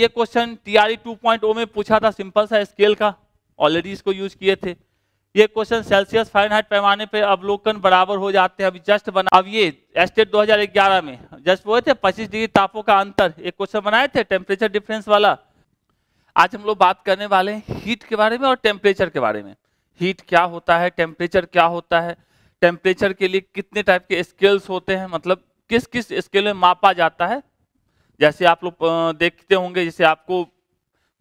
ये question TRE 2.0 में पूछा था, सिंपल सा स्केल का, ऑलरेडी इसको यूज किए थे। ये क्वेश्चन सेल्सियस फारेनहाइट पैमाने पे अवलोकन बराबर हो जाते हैं, अभी जस्ट बना, अब ये एस्टेट 2011 में जस्ट वो थे 25 डिग्री तापों का अंतर, एक क्वेश्चन बनाए थे टेम्परेचर डिफरेंस वाला। आज हम लोग बात करने वाले हैं हीट के बारे में और टेम्परेचर के बारे में। हीट क्या होता है, टेम्परेचर क्या होता है, टेम्परेचर के लिए कितने टाइप के स्केल्स होते हैं, मतलब किस किस स्केल में मापा जाता है। जैसे आप लोग देखते होंगे, जैसे आपको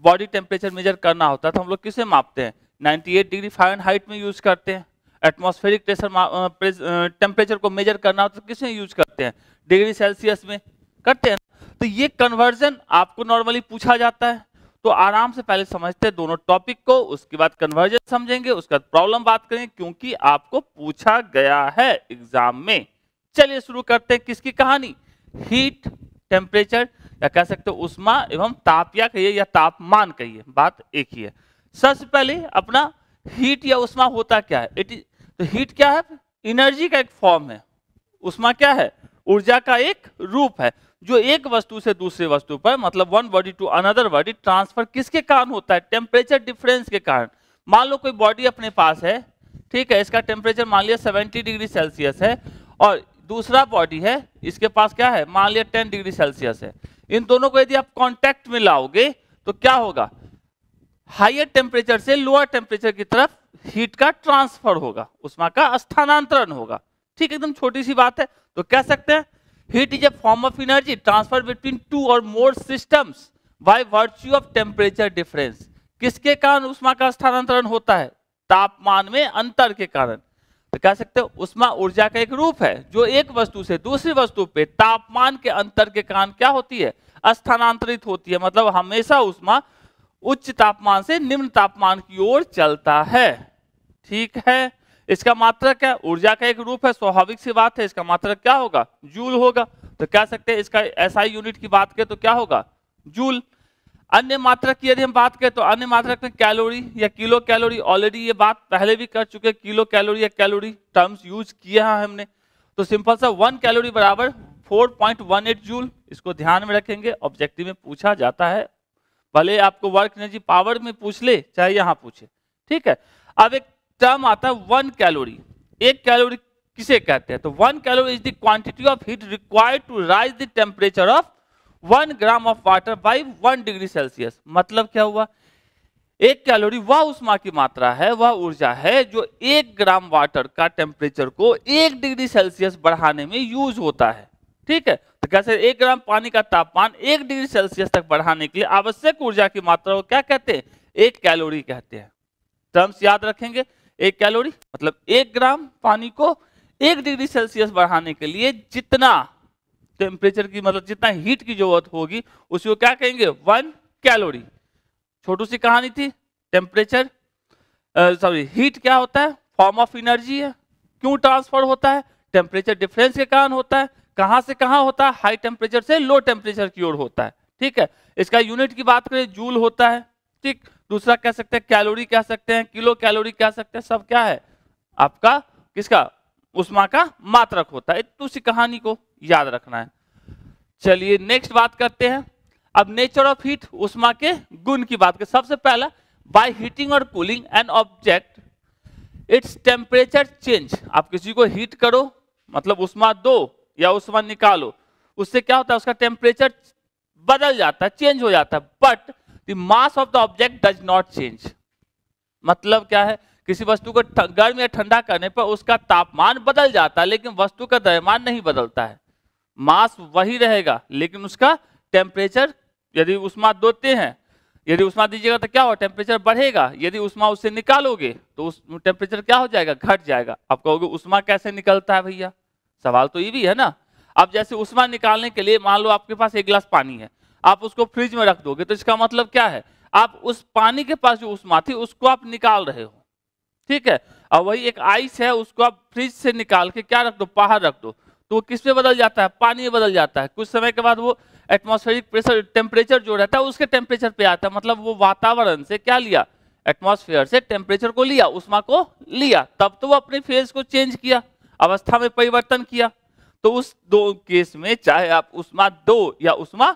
बॉडी टेम्परेचर मेजर करना होता है तो हम लोग किसे मापते हैं, 98 डिग्री फारेनहाइट में यूज करते हैं। एटमॉस्फेरिक प्रेशर टेम्परेचर को मेजर करना होता है तो किसे यूज करते हैं, डिग्री सेल्सियस में करते हैं। तो ये कन्वर्जन आपको नॉर्मली पूछा जाता है, तो आराम से पहले समझते हैं दोनों टॉपिक को, उसके बाद कन्वर्जन समझेंगे, उसके बाद प्रॉब्लम बात करेंगे, क्योंकि आपको पूछा गया है एग्जाम में। चलिए शुरू करते हैं किसकी कहानी, हीट, टेम्परेचर, या कह सकते हो उष्मा एवं ताप, या कहिए या तापमान कहिए, बात एक ही है। सबसे पहले अपना हीट या उष्मा होता क्या है, तो हीट क्या है, एनर्जी का एक फॉर्म है। उष्मा क्या है, ऊर्जा का एक रूप है, जो एक वस्तु से दूसरे वस्तु पर, मतलब one body to another body transfer किसके कारण होता है, टेम्परेचर डिफरेंस के कारण। मान लो कोई बॉडी अपने पास है, ठीक है, इसका टेम्परेचर मान लिया 70 डिग्री सेल्सियस है, और दूसरा बॉडी है, इसके पास क्या है, मान लिया 10 डिग्री सेल्सियस है। इन दोनों को यदि आप कांटेक्ट में लाओगे तो क्या होगा, हायर टेम्परेचर से लोअर टेम्परेचर की तरफ हीट का ट्रांसफर होगा, उष्मा का स्थानांतरण होगा। ठीक, एकदम छोटी सी बात है। तो कह सकते हैं heat is a form of energy transfer between two और more systems by virtue of temperature difference. किसके कारण उष्मा का स्थानांतरण होता है, तापमान में अंतर के कारण। तो कह सकते हो उष्मा ऊर्जा का एक रूप है, जो एक वस्तु से दूसरी वस्तु पे तापमान के अंतर के कारण क्या होती है, स्थानांतरित होती है। मतलब हमेशा उष्मा उच्च तापमान से निम्न तापमान की ओर चलता है। ठीक है, इसका मात्रक क्या, ऊर्जा का एक रूप है, स्वाभाविक सी बात है, इसका मात्रक क्या होगा, जूल होगा। तो कह सकते हैं इसका एसआई यूनिट की बात करें तो क्या होगा, जूल। अन्य मात्रक की यदि हम बात करें तो अन्य मात्रक में कैलोरी या किलो कैलोरी, ऑलरेडी ये बात पहले भी कर चुके, किलो कैलोरी या कैलोरी टर्म्स यूज किया है हमने। तो सिंपल सा 1 कैलोरी बराबर 4.18 जूल, इसको ध्यान में रखेंगे, ऑब्जेक्टिव में पूछा जाता है, भले आपको वर्क एनर्जी पावर में पूछ ले चाहे यहां पूछे। ठीक है, अब एक टर्म आता है 1 कैलोरी। एक कैलोरी किसे कहते हैं, तो 1 calorie is the quantity of heat required to raise the temperature of 1 gram of water by 1 degree Celsius. मतलब क्या हुआ, एक कैलोरी वह उष्मा की मात्रा है, वह ऊर्जा है जो 1 ग्राम वाटर का टेम्परेचर को 1 डिग्री सेल्सियस बढ़ाने में यूज होता है। ठीक है, तो कैसे 1 ग्राम पानी का तापमान 1 डिग्री सेल्सियस तक बढ़ाने के लिए आवश्यक ऊर्जा की मात्रा को क्या कहते हैं, 1 कैलोरी कहते हैं। टर्म्स याद रखेंगे, 1 कैलोरी मतलब 1 ग्राम पानी को 1 डिग्री सेल्सियस बढ़ाने के लिए जितना टेम्परेचर की, मतलब जितना हीट की जरूरत होगी उसको क्या कहेंगे, 1 कैलोरी। छोटी सी कहानी थी। टेम्परेचर हीट क्या होता है, फॉर्म ऑफ एनर्जी है। क्यों ट्रांसफर होता है, टेम्परेचर डिफरेंस के कारण होता है। कहां से कहां होता है, हाई टेम्परेचर से लो टेम्परेचर की ओर होता है। ठीक है, इसका यूनिट की बात करें जूल होता है। ठीक, दूसरा कह सकते हैं कैलोरी कह सकते हैं, किलो कैलोरी कह सकते हैं, सब क्या है आपका, किसका, उष्मा का मात्रक होता है। इतनी सी कहानी को याद रखना है। चलिए नेक्स्ट बात करते हैं, अब नेचर ऑफ हीट, उष्मा के गुण की बात करें। सबसे पहला, बाय हीटिंग और cooling an object its temperature change. आप किसी को हीट करो, मतलब उष्मा दो या उष्मा निकालो, उससे क्या होता है, उसका टेम्परेचर बदल जाता है, चेंज हो जाता है, but the mass of the object does not change. मतलब क्या है, किसी वस्तु को गर्म या ठंडा करने पर उसका तापमान बदल जाता है, लेकिन वस्तु का द्रव्यमान नहीं बदलता है। मास वही रहेगा, लेकिन उसका टेम्परेचर, यदि उष्मा देते हैं, यदि उष्मा दीजिएगा तो क्या हो, टेम्परेचर बढ़ेगा। यदि उष्मा उससे निकालोगे तो उस टेम्परेचर क्या हो जाएगा, घट जाएगा। आप कहोगे उष्मा कैसे निकलता है भैया, सवाल तो ये भी है ना। अब जैसे उष्मा निकालने के लिए मान लो आपके पास 1 गिलास पानी है, आप उसको फ्रिज में रख दोगे तो इसका मतलब क्या है, आप उस पानी के पास जो उष्मा थी उसको आप निकाल रहे हो। ठीक है, और वही एक आइस है, उसको आप फ्रिज से निकाल के क्या रख दो, बाहर रख दो, तो वो किस में बदल जाता है, पानी में बदल जाता है। कुछ समय के बाद वो एटमॉस्फेरिक प्रेशर, टेम्परेचर जो रहता है उसके टेम्परेचर पे आता है। मतलब वो वातावरण से क्या लिया, एटमॉस्फेयर से टेम्परेचर को लिया, उष्मा को लिया, तब तो वो अपने फेज को चेंज किया, अवस्था में परिवर्तन किया। तो उस दो केस में चाहे आप उष्मा दो या उष्मा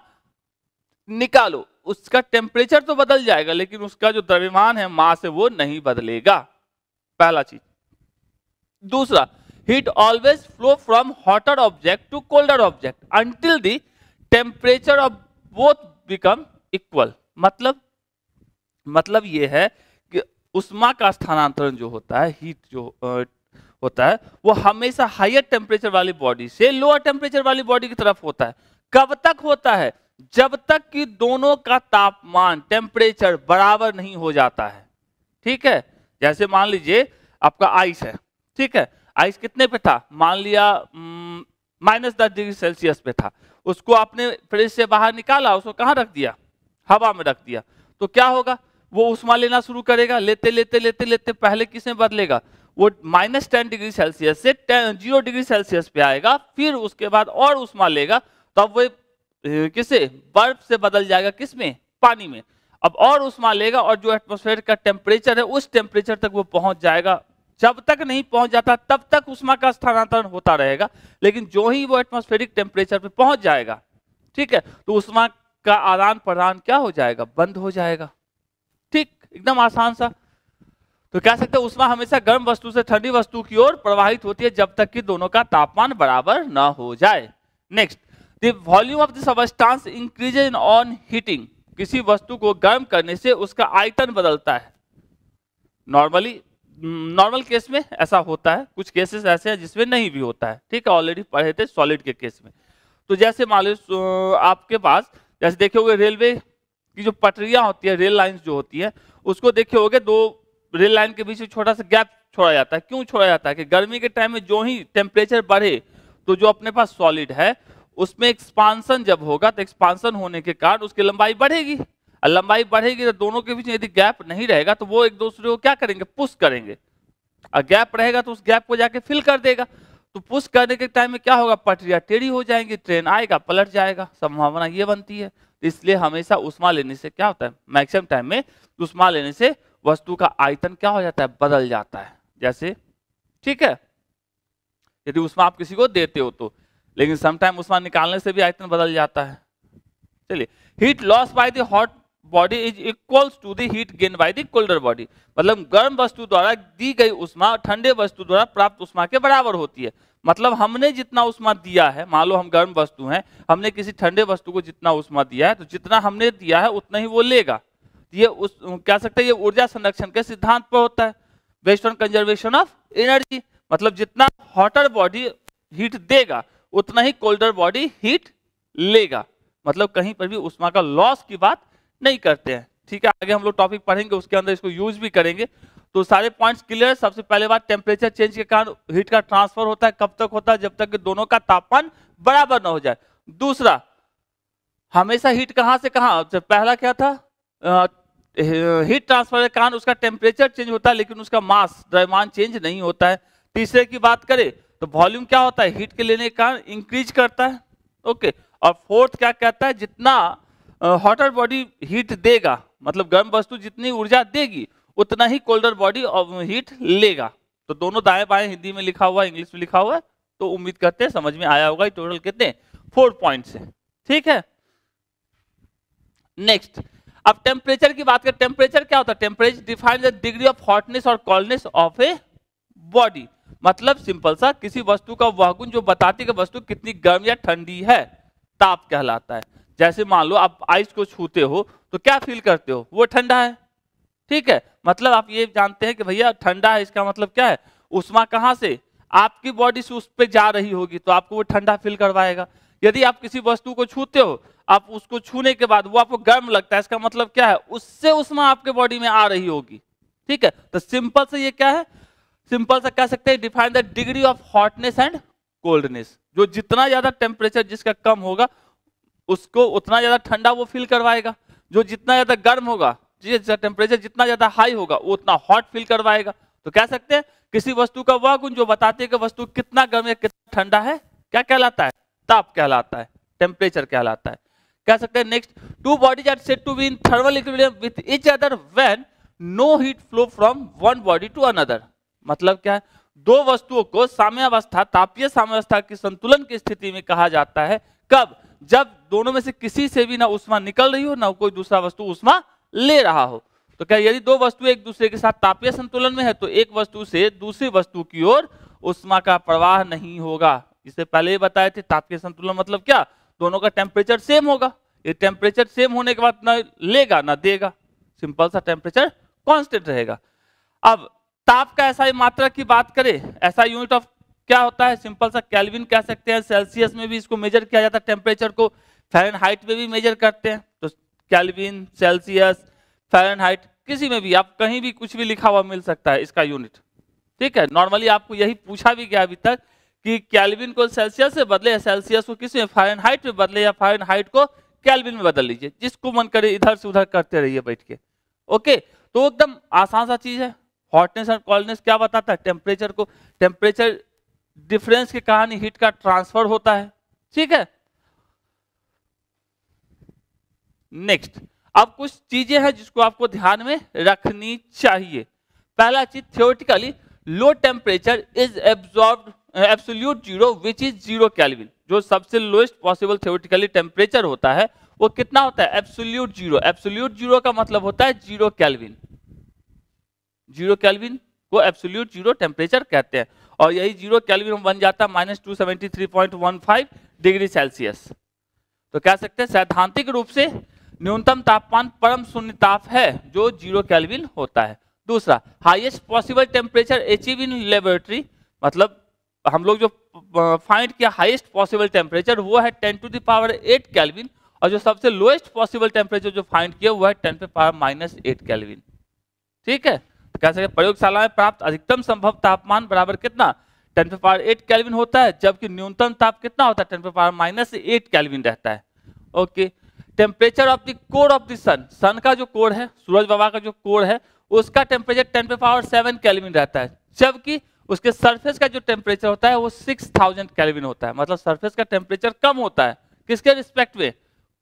निकालो, उसका टेम्परेचर तो बदल जाएगा लेकिन उसका जो द्रव्यमान है मास है वो नहीं बदलेगा, पहला चीज। दूसरा, heat always flow from hotter object to colder object until the temperature of both become equal. मतलब ये है कि उष्मा का स्थानांतरण जो होता है, हीट जो होता है, वो हमेशा हायर टेम्परेचर वाली बॉडी से लोअर टेम्परेचर वाली बॉडी की तरफ होता है। कब तक होता है? जब तक कि दोनों का तापमान, टेम्परेचर बराबर नहीं हो जाता है। ठीक है, जैसे मान लीजिए आपका आइस है, ठीक है, आइस कितने पे था? मान लिया -10 डिग्री सेल्सियस पे था, उसको आपने फ्रिज से बाहर निकाला, उसको कहाँ रख दिया? हवा में रख दिया, तो क्या होगा? वो उष्मा लेना शुरू करेगा, लेते लेते लेते लेते पहले किसमें बदलेगा? वो -10 डिग्री सेल्सियस से 0 डिग्री सेल्सियस पे आएगा, फिर उसके बाद और उष्मा लेगा, तब वो किसे? बर्फ से बदल जाएगा, किसमें? पानी में। अब और उष्मा लेगा और जो एटमॉस्फेयर का टेम्परेचर है उस टेम्परेचर तक वो पहुंच जाएगा। जब तक नहीं पहुंच जाता तब तक उष्मा का स्थानांतरण होता रहेगा, लेकिन जो ही वो एटमॉस्फेरिक टेम्परेचर पे पहुंच जाएगा, ठीक है, तो उष्मा का आदान प्रदान क्या हो जाएगा? बंद हो जाएगा। ठीक, एकदम आसान सा। तो कह सकते हैं उष्मा हमेशा गर्म वस्तु से ठंडी वस्तु की ओर प्रवाहित होती है जब तक कि दोनों का तापमान बराबर ना हो जाए। Next, the volume of the substance increases on heating. किसी वस्तु को गर्म करने से उसका आयतन बदलता है। नॉर्मल केस में ऐसा होता है, कुछ केसेस ऐसे हैं जिसमें नहीं भी होता है। ठीक है, ऑलरेडी पढ़े थे सॉलिड के केस में। तो जैसे मान लो आपके पास, जैसे देखे होंगे रेलवे की जो पटरियां होती है, रेल लाइंस जो होती है, उसको देखे होंगे दो रेल लाइन के बीच में छोटा सा गैप छोड़ा जाता है। क्यों छोड़ा जाता है? कि गर्मी के टाइम में जो ही टेम्परेचर बढ़े तो जो अपने पास सॉलिड है उसमें एक्सपांसन जब होगा तो एक्सपांसन होने के कारण उसकी लंबाई बढ़ेगी, और लंबाई बढ़ेगी तो दोनों के बीच में यदि गैप नहीं रहेगा तो वो एक दूसरे को क्या करेंगे? पुश करेंगे। और गैप रहेगा तो उस गैप को जाके फिल कर देगा। तो पुश करने के टाइम में क्या होगा? पटरियां टेढ़ी हो जाएंगी, ट्रेन आएगा पलट जाएगा, संभावना ये बनती है। इसलिए हमेशा उष्मा लेने से क्या होता है? मैक्सिमम टाइम में उष्मा लेने से वस्तु का आयतन क्या हो जाता है? बदल जाता है। जैसे, ठीक है, यदि उष्मा आप किसी को देते हो तो, लेकिन समटाइम उष्मा निकालने से भी आयतन बदल जाता है। चलिए, heat loss by the hot body is equals to the heat gain by the colder body. मतलब गर्म वस्तु द्वारा दी गई उष्मा ठंडे वस्तु द्वारा प्राप्त उष्मा के बराबर होती है। मतलब हमने जितना उष्मा दिया है, मान लो हम गर्म वस्तु हैं, हमने किसी ठंडे वस्तु को जितना उष्मा दिया है तो जितना हमने दिया है उतना ही वो लेगा। ये कह सकते हैं ये ऊर्जा संरक्षण के सिद्धांत पर होता है, based on conservation of energy. मतलब जितना हॉटर बॉडी हीट देगा उतना ही कोल्डर बॉडी हीट लेगा। मतलब कहीं पर भी उष्मा का लॉस की बात नहीं करते हैं। ठीक है, आगे हम लोग टॉपिक पढ़ेंगे, उसके अंदर इसको यूज भी करेंगे। तो सारे पॉइंट्स क्लियर। सबसे पहले बात, टेम्परेचर चेंज के कारण हीट का ट्रांसफर होता है। कब तक होता है? जब तक कि दोनों का तापमान बराबर ना हो जाए। दूसरा, हमेशा हीट कहां से कहां? पहला क्या था? हीट ट्रांसफर के कारण उसका टेम्परेचर चेंज होता है लेकिन उसका मास, द्रव्यमान चेंज नहीं होता है। तीसरे की बात करें तो वॉल्यूम क्या होता है? हीट के लेने के कारण इंक्रीज करता है। ओके, और फोर्थ क्या कहता है? जितना हॉटर बॉडी हीट देगा, मतलब गर्म वस्तु जितनी ऊर्जा देगी उतना ही कोल्डर बॉडी हीट लेगा। तो दोनों दाएं बाएं हिंदी में लिखा हुआ है, इंग्लिश में लिखा हुआ है, तो उम्मीद करते हैं समझ में आया होगा। टोटल कितने? 4 पॉइंट्स है। ठीक है, नेक्स्ट, अब टेम्परेचर की बात करें। टेम्परेचर क्या होता है? Temperature define the degree of hotness और कोल्डनेस ऑफ ए बॉडी। मतलब सिंपल सा, किसी वस्तु का वह गुण जो बताती है कि वस्तु कितनी गर्म या ठंडी है, ताप कहलाता है। जैसे मान लो आप आइस को छूते हो तो क्या फील करते हो? वो ठंडा है। ठीक है, मतलब आप ये जानते हैं कि भैया ठंडा है, इसका मतलब क्या है? उष्मा कहां से? आपकी बॉडी से उस पर जा रही होगी तो आपको वो ठंडा फील करवाएगा। यदि आप किसी वस्तु को छूते हो, आप उसको छूने के बाद वो आपको गर्म लगता है, इसका मतलब क्या है? उससे उष्मा आपके बॉडी में आ रही होगी। ठीक है, तो सिंपल से ये क्या है? सिंपल सा कह सकते हैं, define the degree of hotness and coldness. जो जितना ज्यादा टेम्परेचर जिसका कम होगा उसको उतना ज्यादा ठंडा वो फील करवाएगा। जो जितना ज्यादा गर्म होगा, टेम्परेचर जितना ज्यादा हाई होगा वो उतना हॉट फील करवाएगा। तो कह सकते हैं किसी वस्तु का वह गुण जो बताते हैं कि वस्तु कितना गर्म या कितना ठंडा है, क्या कहलाता है? ताप कहलाता है, टेम्परेचर कहलाता है। कह सकते हैं next, two bodies are said to be in thermal equilibrium with each other when no heat flow from one body to another. मतलब क्या है? दो वस्तुओं को साम्यावस्था, तापीय साम्यावस्था की संतुलन की स्थिति में कहा जाता है। कब? जब दोनों में से किसी से भी ना ऊष्मा निकल रही हो ना कोई दूसरा वस्तु ऊष्मा ले रहा हो। तो क्या यदि दो वस्तु एक दूसरे के साथ तापीय संतुलन में है तो एक वस्तु से दूसरी वस्तु की ओर ऊष्मा का प्रवाह नहीं होगा। इससे पहले ही बताए थे तापीय संतुलन मतलब क्या, दोनों का टेम्परेचर सेम होगा। ये टेम्परेचर सेम होने के बाद ना लेगा ना देगा, सिंपल सा टेम्परेचर कांस्टेंट रहेगा। अब ताप का एसआई मात्रा की बात करें, एसआई यूनिट ऑफ क्या होता है, सिंपल सा केल्विन कह सकते हैं। सेल्सियस में भी इसको मेजर किया जाता है टेम्परेचर को, फ़ारेनहाइट में भी मेजर करते हैं। तो केल्विन, सेल्सियस, फ़ारेनहाइट किसी में भी आप कहीं भी कुछ भी लिखा हुआ मिल सकता है इसका यूनिट। ठीक है, नॉर्मली आपको यही पूछा भी गया अभी तक कि केल्विन को सेल्सियस से बदले या सेल्सियस को किस में फ़ारेनहाइट में बदले या फ़ारेनहाइट को केल्विन में बदल लीजिए, जिसको मन करे इधर से उधर करते रहिए बैठ के। ओके, तो एकदम आसान सा चीज है। हॉटनेस और कोल्डनेस क्या बताता है, टेम्परेचर को, टेम्परेचर डिफरेंस के कारण हीट का ट्रांसफर होता है। ठीक है, नेक्स्ट अब कुछ चीजें हैं जिसको आपको ध्यान में रखनी चाहिए। पहला चीज, theoretically low temperature is absorbed absolute zero which is 0 kelvin. जो सबसे लोएस्ट पॉसिबल थ्योरेटिकली टेम्परेचर होता है वो कितना होता है, एब्सोल्यूट जीरो। एब्सोल्यूट जीरो का मतलब होता है 0 केल्विन। 0 केल्विन को एब्सोल्यूट जीरो टेम्परेचर कहते हैं, और यही 0 केल्विन बन जाता है -273.15 डिग्री सेल्सियस। तो कह सकते हैं सैद्धांतिक रूप से न्यूनतम तापमान परम शून्य ताप है जो 0 केल्विन होता है। दूसरा, highest possible temperature achieve in laboratory, मतलब हम लोग जो फाइंड किया हाईएस्ट पॉसिबल टेम्परेचर वो है 10⁸ केल्विन, और जो सबसे लोएस्ट पॉसिबल टेम्परेचर जो फाइंड किया वो है 10⁻⁻8 केल्विन। ठीक है, तो कह सकते प्रयोगशाला में प्राप्त अधिकतम संभव तापमान बराबर कितना, 10⁸ केल्विन होता है, जबकि न्यूनतम ताप कितना होता है 10⁻⁻8 केल्विन रहता है। Okay, temperature of the core of the sun, sun का जो कोर है, सूरज बाबा का जो कोर है उसका टेम्परेचर 10⁻7 केल्विन रहता है, जबकि उसके सरफेस का जो टेम्परेचर होता है वो 6000 केल्विन होता है। मतलब सरफेस का टेम्परेचर कम होता है, किसके रिस्पेक्ट में,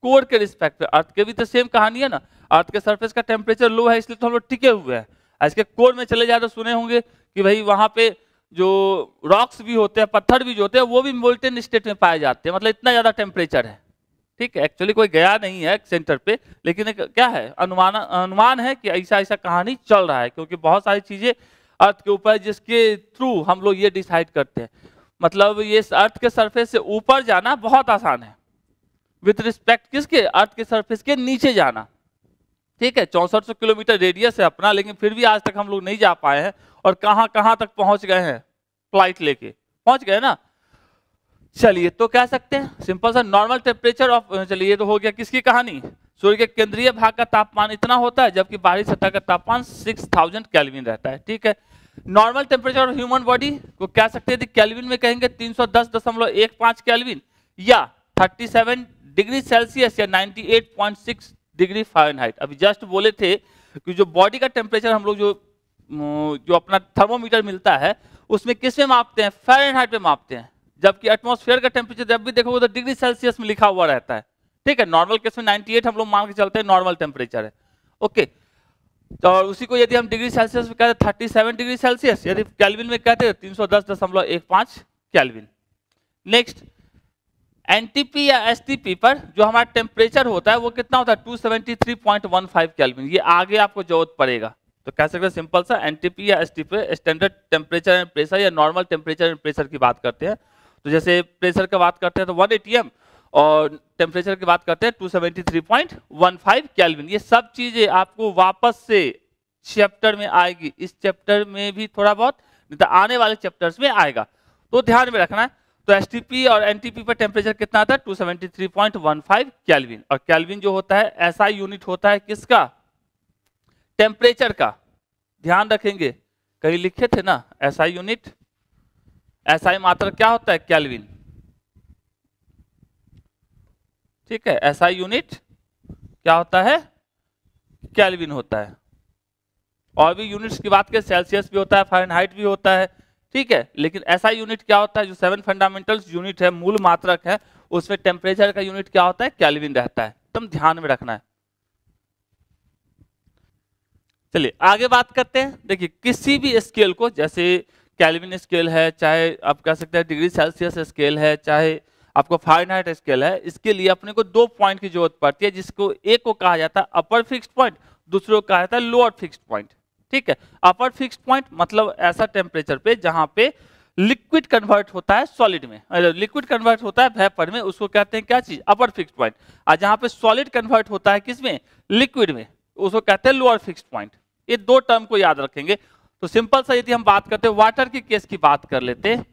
कोर के रिस्पेक्ट में। अर्थ के भी तो सेम कहानी है ना, अर्थ के सरफेस का टेम्परेचर लो है इसलिए तो हम लोग टिके हुए हैं। इसके कोर में चले जाए तो सुने होंगे कि भाई वहां पे जो रॉक्स भी होते हैं, पत्थर भी जो होते हैं वो भी मोल्टेन स्टेट में पाए जाते हैं, मतलब इतना ज्यादा टेम्परेचर है। ठीक है, एक्चुअली कोई गया नहीं है सेंटर पे, लेकिन एक क्या है अनुमान है कि ऐसा ऐसा कहानी चल रहा है, क्योंकि बहुत सारी चीजें अर्थ के ऊपर जिसके थ्रू हम लोग ये डिसाइड करते हैं। मतलब ये अर्थ के सरफेस से ऊपर जाना बहुत आसान है विथ रिस्पेक्ट किसके, अर्थ के सरफेस के नीचे जाना। ठीक है, 6400 किलोमीटर रेडियस है अपना, लेकिन फिर भी आज तक हम लोग नहीं जा पाए हैं, और कहां कहां तक पहुंच गए हैं, फ्लाइट लेके पहुंच गए ना। चलिए, तो कह सकते हैं सिंपल सा नॉर्मल टेम्परेचर ऑफ, चलिए ये तो हो गया किसकी कहानी, सूर्य के केंद्रीय भाग का तापमान इतना होता है, जबकि बाहरी सतह का तापमान 6000 केल्विन रहता है। ठीक है, normal temperature of human body को कह सकते हैं केल्विन में कहेंगे 310.15 केल्विन या 37 डिग्री सेल्सियस या 98.6 डिग्री फ़ारेनहाइट। अभी जस्ट बोले थे कि जो बॉडी का टेम्परेचर हम लोग जो अपना थर्मोमीटर मिलता है उसमें किस में मापते हैं, फ़ारेनहाइट में मापते हैं, जबकि एटमॉस्फेयर का टेम्परेचर जब भी देखोगे तो डिग्री सेल्सियस में लिखा हुआ रहता है। ठीक है, नॉर्मल केस में 98 हम लोग मान के चलते हैं नॉर्मल टेम्परेचर है। ओके, तो उसी को यदि हम डिग्री सेल्सियस में कहते हैं 37 डिग्री सेल्सियस, यदि केल्विन में कहते हैं 310.15 केल्विन। नेक्स्ट, एनटीपी या एसटीपी पर जो हमारा टेम्परेचर होता है वो कितना होता है 273.15 केल्विन। ये आगे आपको जरूरत पड़ेगा, तो कह सकते हैं सिंपल सा एनटीपी या STP standard temperature and pressure या नॉर्मल टेम्परेचर एंड प्रेशर की बात करते हैं। तो जैसे प्रेशर की बात करते हैं तो 1 atm, और टेम्परेचर की बात करते हैं 273.15 केल्विन। ये सब चीजें आपको वापस से चैप्टर में आएगी, इस चैप्टर में भी थोड़ा बहुत, नहीं तो आने वाले चैप्टर्स में आएगा, तो ध्यान में रखना है। तो एसटीपी और एनटीपी पर टेम्परेचर कितना आता है 273.15 केल्विन, और केल्विन जो होता है एसआई यूनिट होता है किसका, टेम्परेचर का। ध्यान रखेंगे, कहीं लिखे थे ना एसआई यूनिट, एसआई मात्रा क्या होता है केल्विन। ठीक है, एसआई यूनिट क्या होता है, केल्विन होता है। और भी यूनिट्स की बात करें, सेल्सियस भी होता है, फ़ारेनहाइट भी होता है। ठीक है, लेकिन एसआई यूनिट क्या होता है, जो 7 फंडामेंटल्स यूनिट है, मूल मात्रक है, उसमें टेम्परेचर का यूनिट क्या होता है, केल्विन रहता है। तुम ध्यान में रखना है। चलिए आगे बात करते हैं। देखिए किसी भी स्केल को, जैसे केल्विन स्केल है, चाहे आप कह सकते हैं डिग्री सेल्सियस स्केल है, चाहे आपको फ़ारेनहाइट स्केल है, इसके लिए अपने को 2 पॉइंट की जरूरत पड़ती है, जिसको एक को कहा जाता है अपर फिक्स्ड पॉइंट, दूसरे को कहा जाता है लोअर फिक्स्ड पॉइंट। ठीक है, अपर फिक्स्ड पॉइंट मतलब ऐसा टेम्परेचर पे जहां पे लिक्विड कन्वर्ट होता है सॉलिड में, लिक्विड कन्वर्ट होता है वेपर में, उसको कहते हैं क्या चीज, अपर फिक्स्ड पॉइंट। और जहां पे सॉलिड कन्वर्ट होता है किसमें, लिक्विड में, उसको कहते हैं लोअर फिक्स्ड पॉइंट। ये 2 टर्म को याद रखेंगे। तो सिंपल सा यदि हम बात करते हैं वाटर के केस की बात कर लेते हैं,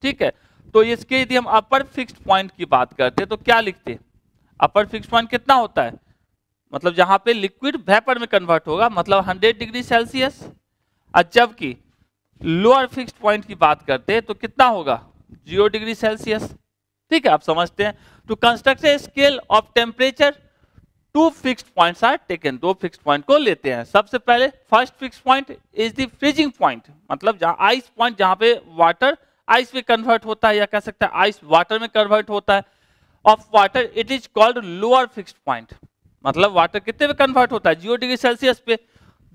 ठीक है, तो इसके यदि हम अपर फिक्स्ड पॉइंट की बात करते हैं तो क्या लिखते हैं, अपर फिक्स्ड पॉइंट कितना होता है, मतलब जहां पे लिक्विड वेपर में कन्वर्ट होगा, मतलब 100 डिग्री सेल्सियस। और जबकि लोअर फिक्स्ड पॉइंट की बात करते हैं तो कितना होगा, 0 डिग्री सेल्सियस। ठीक है, आप समझते हैं। To construct a scale of temperature 2 fixed points are taken, 2 fixed point को लेते हैं। सबसे पहले first fixed point is the freezing point, मतलब जहां आइस पॉइंट, जहां पे वाटर आइस में कन्वर्ट होता है, या कह सकते हैं आइस वाटर में कन्वर्ट होता है, of water it is called lower fixed point, मतलब वाटर कितने में कन्वर्ट होता है, 0 डिग्री सेल्सियस पे।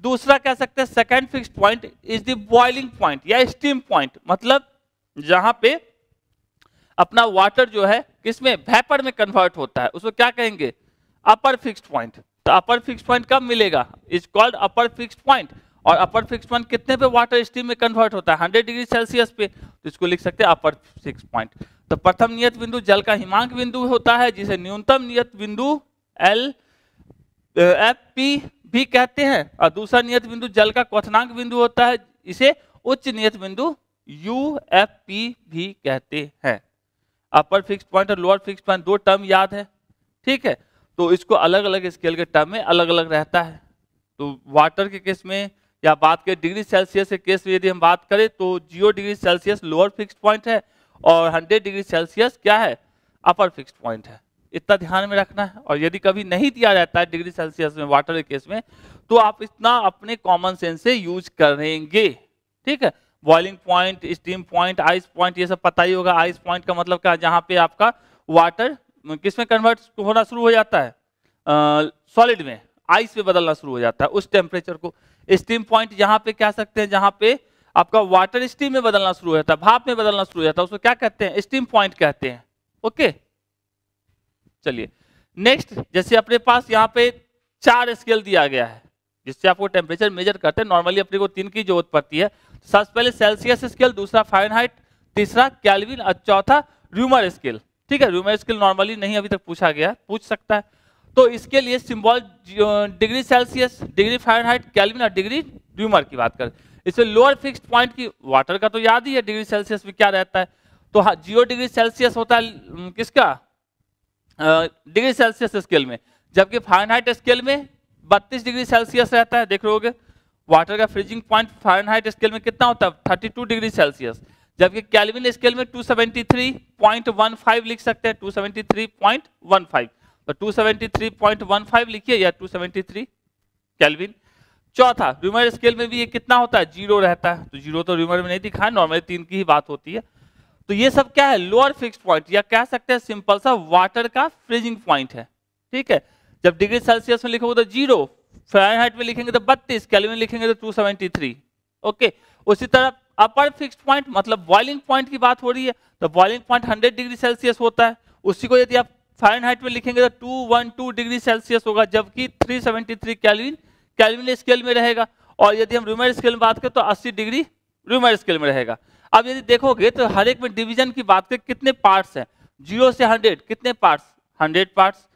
दूसरा कह सकते हैं second fixed point is the boiling point या स्टीम पॉइंट, मतलब जहां पे अपना वाटर जो है किसमें, वेपर में कन्वर्ट होता है, उसको क्या कहेंगे, अपर फिक्स्ड पॉइंट। तो अपर फिक्स्ड पॉइंट कब मिलेगा, is called upper fixed point. और अपर फिक्स्ड पॉइंट कितने पे वाटर स्टीम में कन्वर्ट होता है, 100 डिग्री सेल्सियस पे, तो इसको लिख सकते हैं अपर फिक्स्ड पॉइंट। तो प्रथम नियत बिंदु जल का हिमांक बिंदु होता है, जिसे न्यूनतम नियत बिंदु LFP भी कहते हैं, और दूसरा नियत बिंदु जल का क्वथनांक बिंदु होता है, इसे उच्च नियत बिंदु UFP भी कहते हैं। अपर फिक्स्ड पॉइंट और लोअर फिक्स्ड पॉइंट 2 टर्म याद है, ठीक है, तो इसको अलग अलग स्केल के टर्म में अलग अलग रहता है। तो वाटर के केस में या बात करें डिग्री सेल्सियस के केस में यदि हम बात करें तो 0 degree Celsius lower fixed point है और 100 डिग्री सेल्सियस क्या है, अपर फिक्स्ड पॉइंट है। इतना ध्यान में रखना है। और यदि कभी नहीं दिया जाता है डिग्री सेल्सियस में वाटर के केस में, तो आप इतना अपने कॉमन सेंस से यूज करेंगे। ठीक है, boiling point, steam point, ice point, ये सब पता ही होगा। आइस पॉइंट का मतलब क्या, जहां पे आपका वाटर किसमें कन्वर्ट होना शुरू हो जाता है, सॉलिड में, आइस में बदलना शुरू हो जाता है उस टेम्परेचर को। स्टीम पॉइंट जहां पे कह सकते हैं जहां पे आपका वाटर स्टीम में बदलना शुरू हो जाता है, भाप में बदलना शुरू हो जाता है, उसको क्या कहते हैं, स्टीम पॉइंट कहते हैं। ओके, चलिए नेक्स्ट, जैसे अपने पास यहाँ पे 4 स्केल दिया गया है जिससे आपको टेम्परेचर मेजर करते हैं। नॉर्मली अपने को 3 की जरूरत पड़ती है। सबसे पहले सेल्सियस स्केल, दूसरा फ़ारेनहाइट, तीसरा केल्विन और चौथा र्यूमर स्केल। ठीक है, र्यूमर स्केल नॉर्मली नहीं अभी तक पूछा गया, पूछ सकता है। तो इसके लिए symbol degree Celsius, degree Fahrenheit, kelvin और डिग्री र्यूमर की बात करें। इससे लोअर फिक्स्ड पॉइंट की वाटर का तो याद ही है, डिग्री सेल्सियस में क्या रहता है। तो 0 डिग्री सेल्सियस होता है किसका, डिग्री सेल्सियस स्केल में, जबकि फ़ारेनहाइट स्केल में 32 डिग्री सेल्सियस रहता है। देख रहे वाटर का फ्रीजिंग पॉइंट फ़ारेनहाइट स्केल में कितना होता है, 32 डिग्री सेल्सियस, जबकि केल्विन स्केल में 273.15 लिख सकते हैं, 273.15। तो 273.15 लिखिए या 273 केल्विन। चौथा र्यूमर स्केल में भी ये कितना होता है, 0 रहता है। तो 0 तो र्यूमर में नहीं दिखा है, नॉर्मली 3 की ही बात होती है। तो ये सब क्या है, लोअर फिक्स्ड पॉइंट, या कह सकते हैं सिंपल सा वाटर का फ्रीजिंग पॉइंट है। ठीक है, जब डिग्री सेल्सियस में लिखोगे तो 0, फ़ारेनहाइट में लिखेंगे तो 32, केल्विन में लिखेंगे तो 273। ओके, उसी तरह अपर फिक्स्ड पॉइंट मतलब बॉइलिंग पॉइंट की बात हो रही है, तो बॉइलिंग पॉइंट 100 डिग्री सेल्सियस होता है। उसी को यदि आप फ़ारेनहाइट में लिखेंगे तो 212 डिग्री सेल्सियस होगा, जबकि 373 केल्विन स्केल में रहेगा। और यदि हम र्यूमर स्केल में बात करें तो 80 डिग्री र्यूमर स्केल में रहेगा। अब यदि देखोगे तो हर एक में डिवीजन की बात करें, कितने पार्ट्स हैं, 0 से 100 कितने पार्ट्स, 100 पार्ट्स।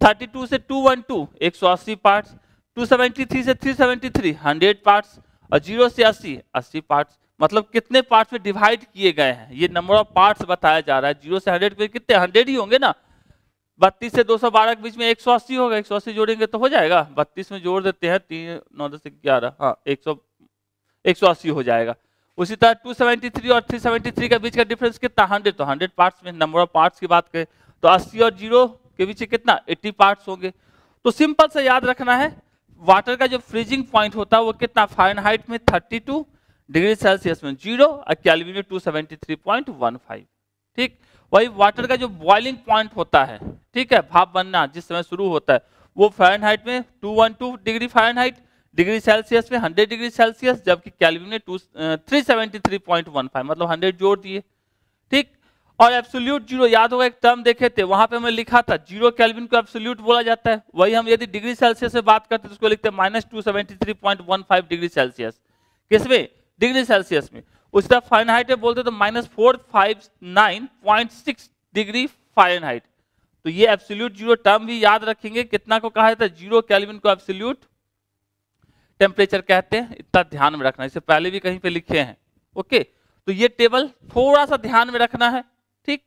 32 से 212 180 पार्ट्स, 273 से 373 100 पार्ट्स, और 0 से 80 80 पार्ट्स। मतलब कितने पार्ट्स में डिवाइड किए गए हैं, ये नंबर ऑफ पार्ट्स बताया जा रहा है। 0 से 100 पे कितने, 100 ही होंगे ना। 32 से 212 के बीच में 180 होगा, 180 जोड़ेंगे तो हो जाएगा। 32 में जोड़ देते हैं, 3 9 10 11, हाँ 180 हो जाएगा। उसी तरह 273 और 373 के बीच का डिफरेंस कितना, 100। तो 100 पार्ट्स में नंबर ऑफ पार्ट्स की बात करें तो 80 और 0 के बीच कितना, 80 पार्ट्स होंगे। तो सिंपल से याद रखना है, वाटर का जो फ्रीजिंग पॉइंट होता है वो कितना, फ़ारेनहाइट में 32 डिग्री सेल्सियस में 0 और केल्विन में 273.15। ठीक, वही वाटर का जो बॉइलिंग पॉइंट होता है, ठीक है, भाप बनना जिस समय शुरू होता है, वो फ़ारेनहाइट में 212 डिग्री फ़ारेनहाइट, डिग्री सेल्सियस में 100 डिग्री सेल्सियस, जबकि केल्विन में 373.15, मतलब 100 जोड़ दिए। ठीक, और एब्सोल्यूट जीरो, याद होगा एक टर्म देखे थे वहां पे मैं लिखा था 0 केल्विन को एब्सोल्यूट बोला जाता है। वही हम यदि डिग्री सेल्सियस से बात करते तो उसको लिखते हैं -273.15 डिग्री सेल्सियस। किसमें? डिग्री सेल्सियस में। उस तरह फ़ारेनहाइट में बोलते तो -459.6 डिग्री फ़ारेनहाइट। तो ये एब्सोल्यूट जीरो टर्म भी याद रखेंगे, कितना को कहा जाता है? 0 केल्विन को एब्सोल्यूट टेम्परेचर कहते हैं, इतना ध्यान में रखना, इससे पहले भी कहीं पे लिखे हैं। ओके, तो ये टेबल थोड़ा सा ध्यान में रखना है, ठीक।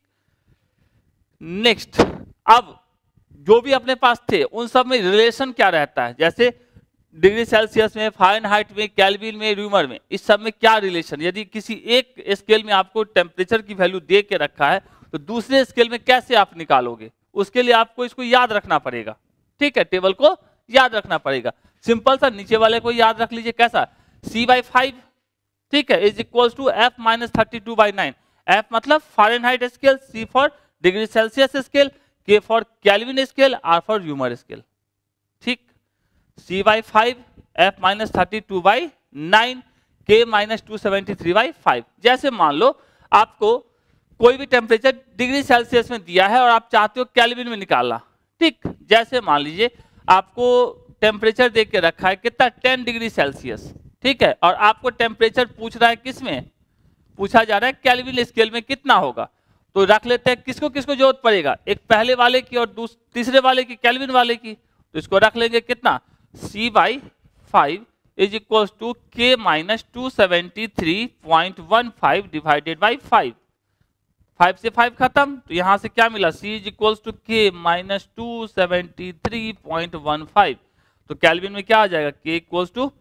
नेक्स्ट, अब जो भी अपने पास थे उन सब में रिलेशन क्या रहता है, जैसे डिग्री सेल्सियस में, फ़ारेनहाइट में, केल्विन में, र्यूमर में, इस सब में क्या रिलेशन। यदि किसी एक स्केल में आपको टेम्परेचर की वैल्यू दे के रखा है तो दूसरे स्केल में कैसे आप निकालोगे, उसके लिए आपको इसको याद रखना पड़ेगा, ठीक है। टेबल को याद रखना पड़ेगा। सिंपल सा नीचे वाले को याद रख लीजिए, कैसा? C/5, ठीक है, is equal to F-32/9। F मतलब Fahrenheit scale, C for degree Celsius scale, K for Kelvin scale, R for Reaumur scale, ठीक। C/5 F-32/9 K-273/5। जैसे मान लो आपको कोई भी टेम्परेचर डिग्री सेल्सियस में दिया है और आप चाहते हो केल्विन में निकालना, ठीक। जैसे मान लीजिए आपको टेम्परेचर दे के रखा है कितना? 10 डिग्री सेल्सियस, ठीक है, और आपको टेम्परेचर पूछ रहा है किसमें? पूछा जा रहा है केल्विन स्केल में कितना होगा। तो रख लेते हैं, किसको किसको जरूरत पड़ेगा? एक पहले वाले की और तीसरे वाले की, केल्विन वाले की। तो इसको रख लेंगे कितना? C/5 is equal to K-273.15 divided by 5। 5 से 5 खत्म, तो यहां से क्या मिला? C is equal to K-273.15। तो केल्विन में क्या आ जाएगा? K equal to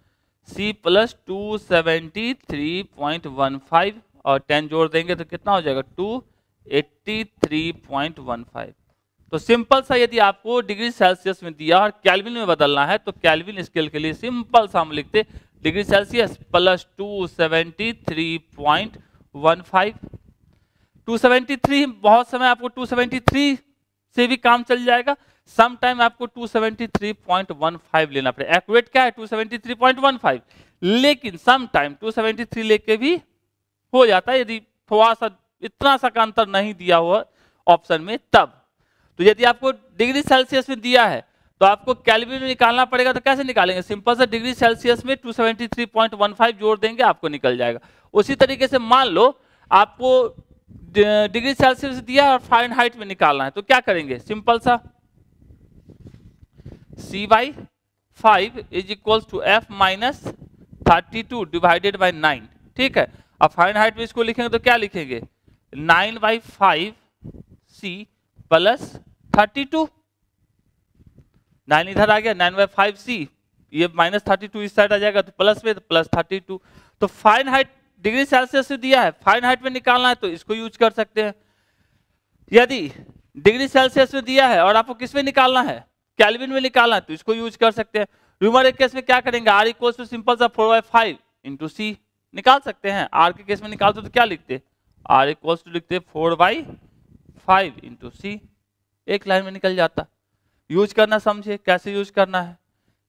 C plus 273.15 और 10 जोड़ देंगे तो कितना हो जाएगा? 283.15। तो सिंपल सा, यदि आपको डिग्री सेल्सियस में दिया और केल्विन में बदलना है तो केल्विन स्केल के लिए सिंपल सा हम लिखते डिग्री सेल्सियस प्लस 273.15। 273, बहुत समय आपको 273 से भी काम चल जाएगा, सम टाइम आपको 273.15 लेना पड़ेगा। एक्यूरेट क्या है? 273.15, लेकिन सम टाइम 273 लेके भी हो जाता है यदि थोड़ा सा इतना सा का अंतर नहीं दिया हुआ ऑप्शन में तब। तो यदि आपको डिग्री सेल्सियस में दिया है तो आपको केल्विन में निकालना पड़ेगा। तो कैसे निकालेंगे? सिंपल सा डिग्री सेल्सियस में 273.15 जोड़ देंगे, आपको निकल जाएगा। उसी तरीके से मान लो आपको डिग्री सेल्सियस दिया और फ़ारेनहाइट में निकालना है तो क्या करेंगे? सिंपल सा C/5 is equal to F-32 divided by 9, ठीक है। अब फ़ारेनहाइट में इसको लिखेंगे तो क्या लिखेंगे? 9/5 C प्लस 32। 9 इधर आ गया, 9/5 C, ये -32 इस साइड आ जाएगा तो प्लस में, तो प्लस 32। तो फ़ारेनहाइट डिग्री सेल्सियस से दिया है, फ़ारेनहाइट में निकालना है तो इसको यूज कर सकते हैं। यदि डिग्री सेल्सियस में दिया है और आपको किस में निकालना है? केल्विन में निकालना है तो इसको यूज कर सकते हैं। र्यूमर के केस में क्या करेंगे? R इक्वल्स टू सिंपल सा 4/5 इंटू C निकाल सकते हैं। R के केस में निकालते तो क्या लिखते? R इक्वल्स टू लिखते 4/5 इंटू C, एक लाइन में निकल जाता। यूज करना समझे कैसे यूज करना है,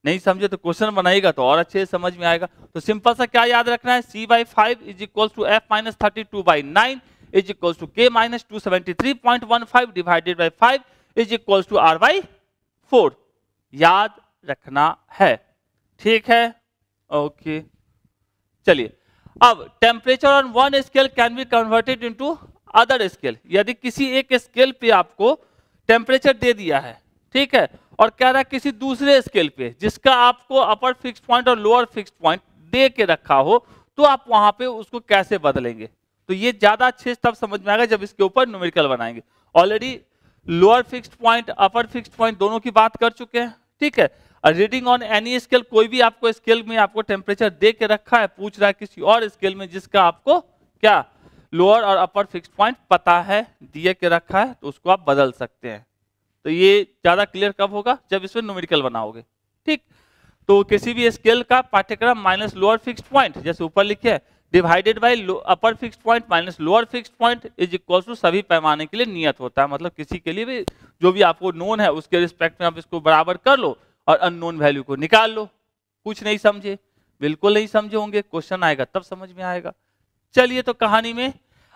नहीं समझे तो क्वेश्चन बनाएगा तो और अच्छे से समझ में आएगा। तो सिंपल सा क्या याद रखना है? C/5 is equal to F-32/9 is equal to K-273.15 divided by 5 is equal to R/4 याद रखना है, ठीक है। ओके, चलिए अब temperature on one scale can be converted into other scale. यदि किसी एक स्केल पे आपको टेम्परेचर दे दिया है, ठीक है, और कह रहा है किसी दूसरे स्केल पे जिसका आपको अपर फिक्स पॉइंट और लोअर फिक्स पॉइंट दे के रखा हो, तो आप वहां पे उसको कैसे बदलेंगे? तो ये ज्यादा अच्छे से तब समझ में आएगा जब इसके ऊपर न्यूमेरिकल बनाएंगे। ऑलरेडी लोअर फिक्स्ड पॉइंट, अपर फिक्स्ड पॉइंट दोनों की बात कर चुके हैं, ठीक है। रीडिंग ऑन एनी स्केल, कोई भी आपको स्केल में आपको टेम्परेचर दे के रखा है, पूछ रहा है किसी और स्केल में जिसका आपको क्या लोअर और अपर फिक्स्ड पॉइंट पता है, दिए के रखा है, तो उसको आप बदल सकते हैं। तो ये ज्यादा क्लियर कब होगा? जब इसमें न्यूमेरिकल बनाओगे, ठीक। तो किसी भी स्केल का पाठ्यक्रम माइनस लोअर फिक्स्ड पॉइंट, जैसे ऊपर लिखे है, divided by upper fixed point minus lower fixed point is equal to सभी पैमाने के लिए नियत होता है। मतलब किसी के लिए भी जो भी आपको नोन है उसके रिस्पेक्ट में आप इसको बराबर कर लो और अननोन वैल्यू को निकाल लो। कुछ नहीं समझे? बिल्कुल नहीं समझे होंगे, क्वेश्चन आएगा तब समझ में आएगा। चलिए तो कहानी में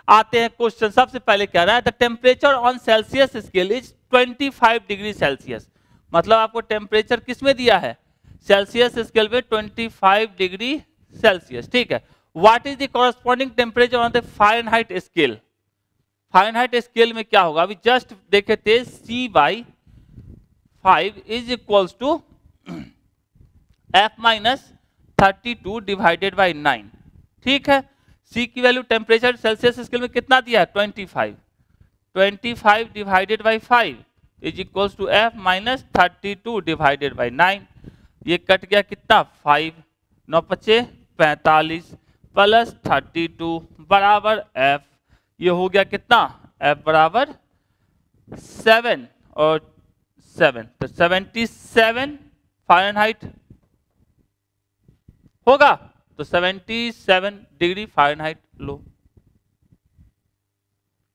आते हैं क्वेश्चन। सबसे पहले कह रहा है the temperature on Celsius scale is 25 degree Celsius. मतलब आपको टेम्परेचर किस में दिया है, सेल्सियस स्केल पे 25 डिग्री सेल्सियस, ठीक है। What is the corresponding temperature on the Fahrenheit scale. Fahrenheit scale में क्या होगा, अभी जस्ट देखे थे C/5 is equals to F-32 divided by 9, ठीक है। C की वैल्यू टेम्परेचर सेल्सियस स्केल में कितना दिया है 25 divided by 5 is equals to F-32 divided by 9। ये कट गया कितना 5, 9 5 45 प्लस 32 बराबर F, ये हो गया कितना F बराबर 7 और 7, तो 77 फारेनहाइट होगा, तो 77 डिग्री फारेनहाइट लो।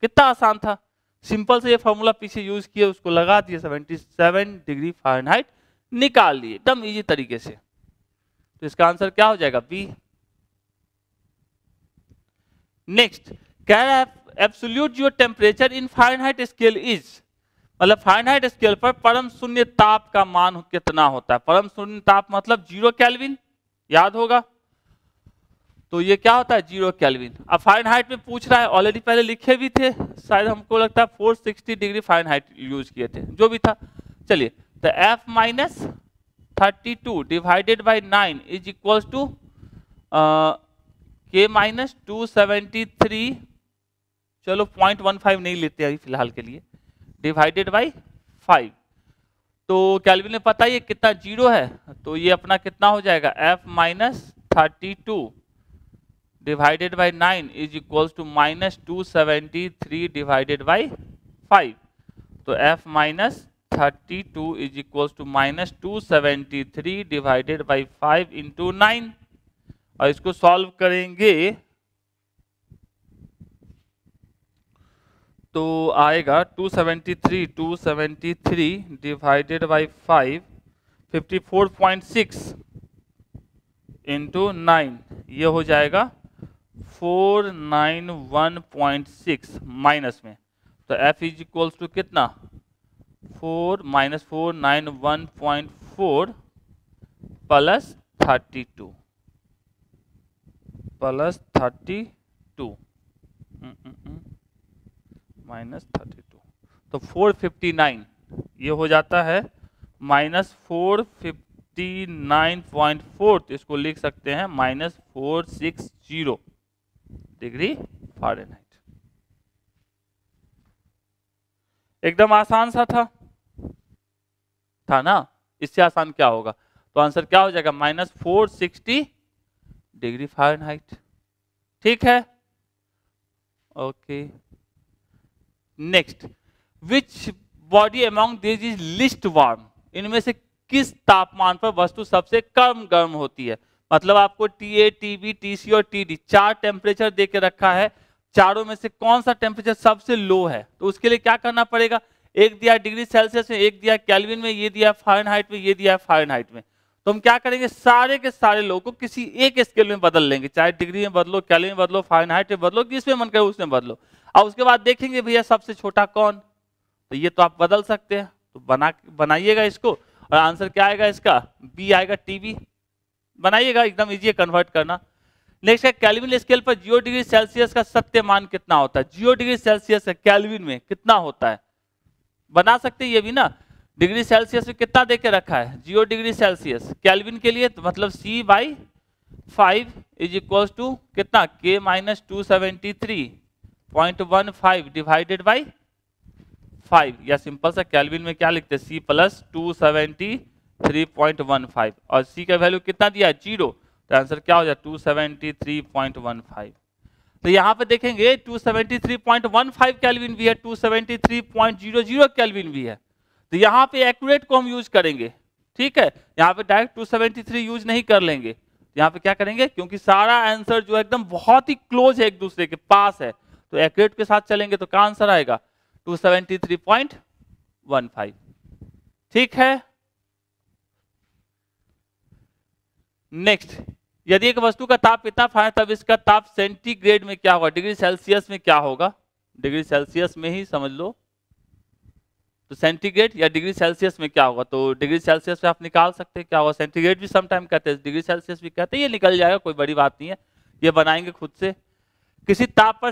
कितना आसान था, सिंपल से ये फॉर्मूला पीछे यूज किए, उसको लगा दिए, 77 डिग्री फारेनहाइट निकाल लिए एकदम इजी तरीके से। तो इसका आंसर क्या हो जाएगा बी। नेक्स्ट कह रहा है absolute your temperature in Fahrenheit scale is, मतलब फारेनहाइट स्केल पर परम शून्य ताप का मान कितना होता है। परम शून्य ताप मतलब 0 केल्विन, याद होगा। तो ये क्या होता है 0 केल्विन। अब फारेनहाइट में पूछ रहा है, ऑलरेडी पहले लिखे भी थे, शायद हमको लगता है 460 डिग्री फारेनहाइट यूज किए थे, जो भी था। चलिए तो F-32 divided by 9 is equals to K-273, चलो 0.15 नहीं लेते अभी फिलहाल के लिए, डिवाइडेड बाई 5। तो केल्विन में पता ही कितना 0 है, तो ये अपना कितना हो जाएगा F-32 divided by 9 is equals to -273 divided by 5। तो F-32 is equals to -273 divided by 5 into 9, और इसको सॉल्व करेंगे तो आएगा 273 डिवाइडेड बाई 5 54.6 इंटू 9, ये हो जाएगा 491.6 माइनस में। तो F इज इक्वल्स टू कितना 491.4 प्लस 32 माइनस 32, तो 459, ये हो जाता है -459.4, तो इसको लिख सकते हैं -460 डिग्री फारेनहाइट। एकदम आसान सा था ना, इससे आसान क्या होगा, तो आंसर क्या हो जाएगा -460 डिग्री फारेनहाइट, ठीक है। Okay next, which body among this is list warm, इनमें से किस तापमान पर वस्तु सबसे कम गर्म होती है। मतलब आपको TA, TB, TC और TD 4 टेम्परेचर दे के रखा है, चारों में से कौन सा टेम्परेचर सबसे लो है। तो उसके लिए क्या करना पड़ेगा, एक दिया डिग्री सेल्सियस में, एक दिया केल्विन में, ये दिया फारेनहाइट में, ये दिया फारेनहाइट में। तो हम क्या करेंगे, सारे के सारे लोगों को किसी एक स्केल में बदल लेंगे, चाहे डिग्री में बदलो, केल्विन में बदलो, फारेनहाइट में बदलो, जिसमें मन करे उसमें बदलो। और उसके बाद देखेंगे भैया सबसे छोटा कौन, तो ये तो आप बदल सकते हैं, तो बनाइएगा इसको, और आंसर क्या आएगा इसका बी आएगा, TB। बनाइएगा, एकदम इजी है कन्वर्ट करना। नेक्स्ट है केल्विन स्केल पर 0 डिग्री सेल्सियस का सत्य मान कितना होता है। 0 डिग्री सेल्सियस केल्विन में कितना होता है, बना सकते हैं ये भी ना। डिग्री सेल्सियस में कितना देके रखा है 0 डिग्री सेल्सियस केल्विन के लिए, तो मतलब C/5 इज इक्वल्स टू कितना K-273.15 डिवाइडेड बाई 5, या सिंपल सा केल्विन में क्या लिखते हैं C+273.15, और C का वैल्यू कितना दिया है 0, तो आंसर क्या हो जाए 273.15। तो यहाँ पे देखेंगे 273.15 केल्विन भी है, 273.00 केल्विन भी है। तो यहाँ पे एक्यूरेट को हम यूज करेंगे, ठीक है। यहाँ पे डायरेक्ट 273 यूज नहीं कर लेंगे, यहाँ पे क्या करेंगे, क्योंकि सारा आंसर जो एकदम बहुत ही क्लोज है, एक दूसरे के पास है, तो एक्यूरेट के साथ चलेंगे तो क्या आंसर आएगा 273.15, ठीक है। नेक्स्ट यदि एक वस्तु का ताप इतना फ़ारेनहाइट तब इसका ताप सेंटीग्रेड में क्या होगा, डिग्री सेल्सियस में क्या होगा, डिग्री सेल्सियस में ही समझ लो। तो सेंटीग्रेड या डिग्री सेल्सियस में क्या होगा, तो डिग्री सेल्सियस से आप निकाल सकते हैं क्या होगा, सेंटीग्रेड भी समटाइम कहते हैं, डिग्री सेल्सियस भी कहते हैं, ये निकल जाएगा, कोई बड़ी बात नहीं है, ये बनाएंगे खुद से। किसी ताप पर,